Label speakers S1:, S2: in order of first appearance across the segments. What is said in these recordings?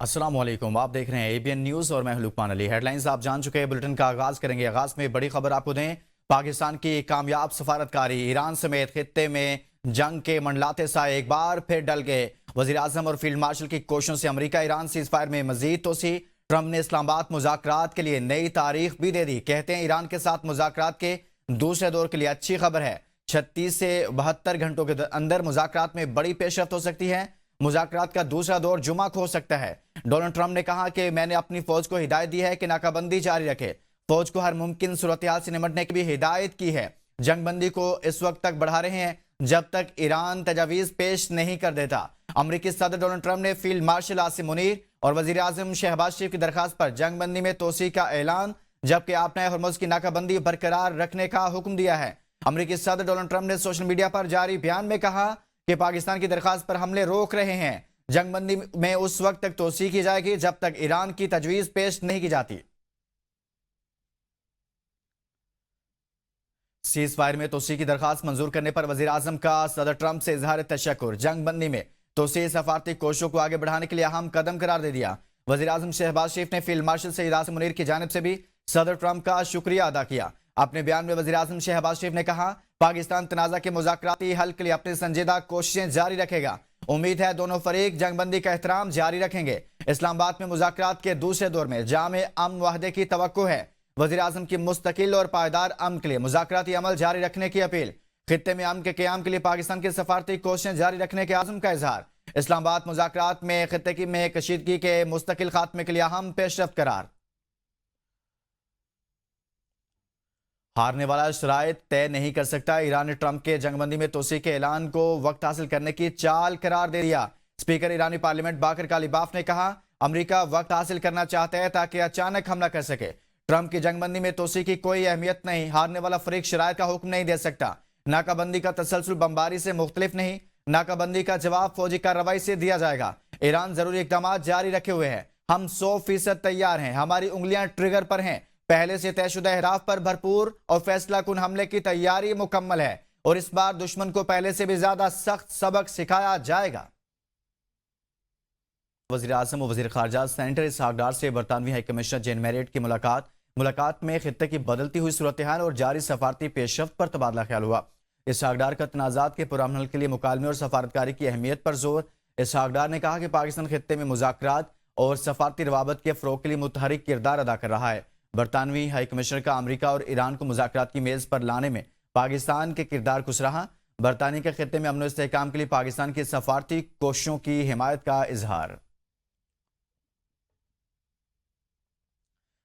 S1: السلام علیکم، آپ دیکھ رہے ہیں ABN نیوز اور میں ہوں لقمان علی۔ ہیڈ لائنز آپ جان چکے ہیں، بلٹن کا آغاز کریں گے۔ آغاز میں بڑی خبر آپ کو دیں، پاکستان کی کامیاب سفارتکاری، ایران سمیت خطے میں جنگ کے منڈلاتے سائے ایک بار پھر ڈل گئے۔ وزیراعظم اور فیلڈ مارشل کی کوششوں سے امریکہ ایران سیز فائر میں مزید توسیع۔ ٹرمپ نے اسلام آباد مذاکرات کے لیے نئی تاریخ بھی دے دی، کہتے ہیں ایران کے ساتھ مذاکرات کے دوسرے دور کے لیے اچھی خبر ہے، 36 سے 72 گھنٹوں کے اندر مذاکرات میں بڑی پیش رفت ہو سکتی ہے۔ مذاکرات کا دوسرا دور جمعہ کو ہو سکتا ہے۔ ڈونلڈ ٹرمپ نے کہا کہ میں نے اپنی فوج کو ہدایت دی ہے کہ ناکہ بندی جاری رکھے، فوج کو ہر ممکن صورتحال سے نمٹنے کی بھی ہدایت کی ہے۔ جنگ بندی کو اس وقت تک بڑھا رہے ہیں جب تک ایران تجاویز پیش نہیں کر دیتا۔ امریکی صدر ڈونلڈ ٹرمپ نے فیلڈ مارشل عاصم منیر اور وزیر اعظم شہباز شریف کی درخواست پر جنگ بندی میں توسیع کا اعلان، جبکہ آپ نے ہرمز کی ناکہ بندی برقرار رکھنے کا حکم دیا ہے۔ امریکی صدر ڈونلڈ ٹرمپ نے سوشل میڈیا پر جاری بیان میں کہا کہ پاکستان کی درخواست پر حملے روک رہے ہیں۔ جنگ بندی میں اس وقت تک توسیع کی جائے گی جب تک ایران کی تجویز پیش نہیں کی جاتی۔ سیز فائر میں توسیع کی درخواست منظور کرنے پر وزیر اعظم کا صدر ٹرمپ سے اظہار تشکر۔ جنگ بندی میں توسیع سفارتی کوششوں کو آگے بڑھانے کے لیے اہم قدم قرار دے دیا۔ وزیر اعظم شہباز شریف نے فیلڈ مارشل سید عاصم منیر کی جانب سے بھی صدر ٹرمپ کا شکریہ ادا کیا۔ اپنے بیان میں وزیر اعظم شہباز شریف نے کہا، پاکستان تنازع کے مذاکراتی حل کے لیے اپنی سنجیدہ کوششیں جاری رکھے گا۔ امید ہے دونوں فریق جنگ بندی کا احترام جاری رکھیں گے۔ اسلام آباد میں مذاکرات کے دوسرے دور میں جامع امن معاہدے کی توقع ہے۔ وزیر اعظم کی مستقل اور پائیدار امن کے لیے مذاکراتی عمل جاری رکھنے کی اپیل۔ خطے میں امن کے قیام کے لیے پاکستان کی سفارتی کوششیں جاری رکھنے کے عزم کا اظہار۔ اسلام آباد مذاکرات میں خطے کی میں کشیدگی کے مستقل خاتمے کے لیے اہم پیش رفت قرار۔ ہارنے والا شرائط طے نہیں کر سکتا، ایران نے ٹرمپ کے جنگ بندی میں توسیع کے اعلان کو وقت حاصل کرنے کی چال قرار دے دیا۔ اسپیکر ایرانی پارلیمنٹ باقر کالیباف نے کہا، امریکہ وقت حاصل کرنا چاہتا ہے تاکہ اچانک حملہ کر سکے۔ ٹرمپ کی جنگ بندی میں توسیع کی کوئی اہمیت نہیں، ہارنے والا فریق شرائط کا حکم نہیں دے سکتا۔ ناکہ بندی کا تسلسل بمباری سے مختلف نہیں، ناکہ بندی کا جواب فوجی کارروائی سے دیا جائے گا۔ ایران ضروری اقدامات جاری رکھے ہوئے ہے، ہم 100% تیار ہیں، ہماری انگلیاں ٹریگر پر ہیں، پہلے سے طے شدہ اہداف پر بھرپور اور فیصلہ کن حملے کی تیاری مکمل ہے، اور اس بار دشمن کو پہلے سے بھی زیادہ سخت سبق سکھایا جائے گا۔ وزیر اعظم و وزیر خارجہ سینیٹر اسحاق ڈار سے برطانوی ہائی کمشنر جین میریٹ کی ملاقات میں خطے کی بدلتی ہوئی صورتحال اور جاری سفارتی پیش رفت پر تبادلہ خیال ہوا۔ اسحاق ڈار کا تنازعات کے پرامن حل کے لیے مکالمے اور سفارتکاری کی اہمیت پر زور۔ اسحاق ڈار نے کہا کہ پاکستان خطے میں مذاکرات اور سفارتی روابط کے فروغ کے لیے متحرک کردار ادا کر رہا ہے۔ برطانوی ہائی کمشنر کا امریکہ اور ایران کو مذاکرات کی میز پر لانے میں پاکستان کے کردار کس رہا۔ برطانیہ کے خطے میں امن و استحکام کے لیے پاکستان کی سفارتی کوششوں کی حمایت کا اظہار۔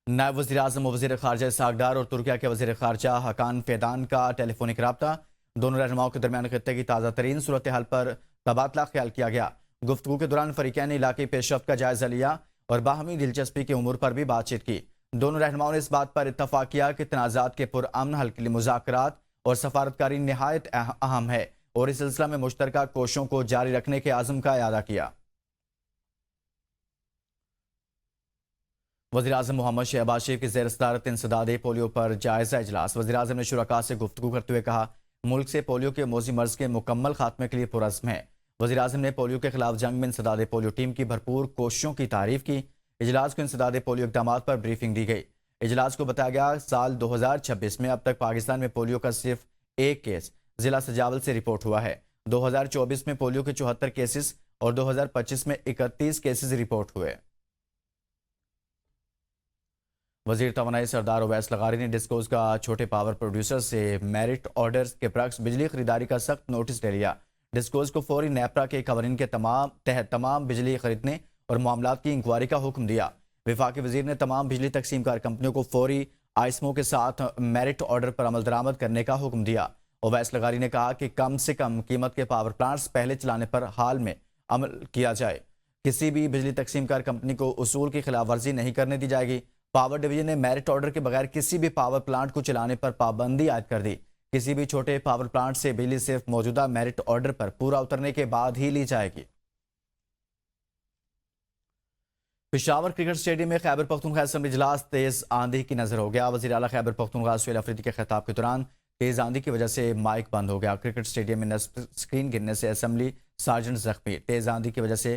S1: نائب وزیر اعظم و وزیر خارجہ اسحاق ڈار اور ترکیہ کے وزیر خارجہ حکان فیدان کا ٹیلی فونک رابطہ، دونوں رہنماؤں کے درمیان خطے کی تازہ ترین صورتحال پر تبادلہ خیال کیا گیا۔ گفتگو کے دوران فریقین نے علاقائی پیش رفت کا جائزہ لیا اور باہمی دلچسپی کے امور پر بھی بات چیت کی۔ دونوں رہنماؤں نے اس بات پر اتفاق کیا کہ تنازعات کے پرامن حل کے لیے مذاکرات اور سفارتکاری نہایت اہم ہے، اور اس سلسلہ میں مشترکہ کوششوں کو جاری رکھنے کے عزم کا اعادہ کیا۔ وزیر اعظم محمد شہباز شریف کی زیر صدارت انسداد پولیو پر جائزہ اجلاس۔ وزیر اعظم نے شرکاء سے گفتگو کرتے ہوئے کہا، ملک سے پولیو کے موذی مرض کے مکمل خاتمے کے لیے پرعزم ہے۔ وزیر اعظم نے پولیو کے خلاف جنگ میں انسداد پولیو ٹیم کی بھرپور کوششوں کی تعریف کی۔ اجلاس کو انسداد پولیو اقدامات پر بریفنگ دی گئی۔ اجلاس کو بتایا گیا، سال 2026 میں اب تک پاکستان میں پولیو کا صرف ایک کیس ضلع سجاول سے رپورٹ ہوا ہے۔ 2024 میں پولیو کے 74 کیسز اور 2025 میں 31 کیسز رپورٹ ہوئے۔ وزیر توانائی سردار اویس لغاری نے ڈسکوز کا چھوٹے پاور پروڈیوسر سے میرٹ آرڈرز کے برعکس بجلی خریداری کا سخت نوٹس لے لیا۔ ڈسکوز کو فوری نیپرا کے قوانین کے تحت تمام بجلی خریدنے اور معاملات کی انکوائری کا حکم دیا۔ وفاقی وزیر نے تمام بجلی تقسیم کار کمپنیوں کو فوری آئسمو کے ساتھ میرٹ آرڈر پر عمل درآمد کرنے کا حکم دیا۔ اویس لغاری نے کہا کہ کم سے کم قیمت کے پاور پلانٹس پہلے چلانے پر حال میں عمل کیا جائے۔ کسی بھی بجلی تقسیم کار کمپنی کو اصول کی خلاف ورزی نہیں کرنے دی جائے گی۔ پاور ڈویژن نے میرٹ آرڈر کے بغیر کسی بھی پاور پلانٹ کو چلانے پر پابندی عائد کر دی۔ کسی بھی چھوٹے پاور پلانٹ سے بجلی صرف موجودہ میرٹ آرڈر پر پورا اترنے کے بعد ہی لی جائے گی۔ پشاور کرکٹ اسٹیڈیم میں خیبر پختونخوا اسمبلی اجلاس تیز آندھی کی نظر ہو گیا۔ وزیر اعلیٰ خیبر پختونخوا سہیل افریدی کے خطاب کے دوران تیز آندھی کی وجہ سے مائک بند ہو گیا۔ کرکٹ اسٹیڈیم میں نصب اسکرین گرنے سے اسمبلی سارجنٹ زخمی۔ تیز آندھی کی وجہ سے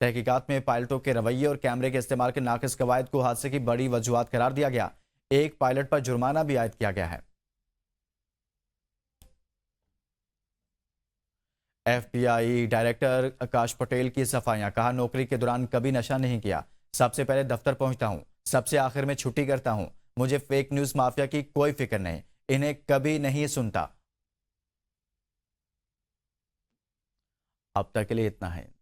S1: تحقیقات میں پائلٹوں کے رویے اور کیمرے کے استعمال کے ناقص قواعد کو حادثے کی بڑی وجوہات قرار دیا گیا۔ ایک پائلٹ پر جرمانہ بھی عائد کیا گیا ہے۔ ایف بی آئی ڈائریکٹر آکاش پٹیل کی صفائیاں، کہا نوکری کے دوران کبھی نشہ نہیں کیا، سب سے پہلے دفتر پہنچتا ہوں، سب سے آخر میں چھٹی کرتا ہوں، مجھے فیک نیوز مافیا کی کوئی فکر نہیں، انہیں کبھی نہیں سنتا۔ اب تک کے لیے اتنا ہے۔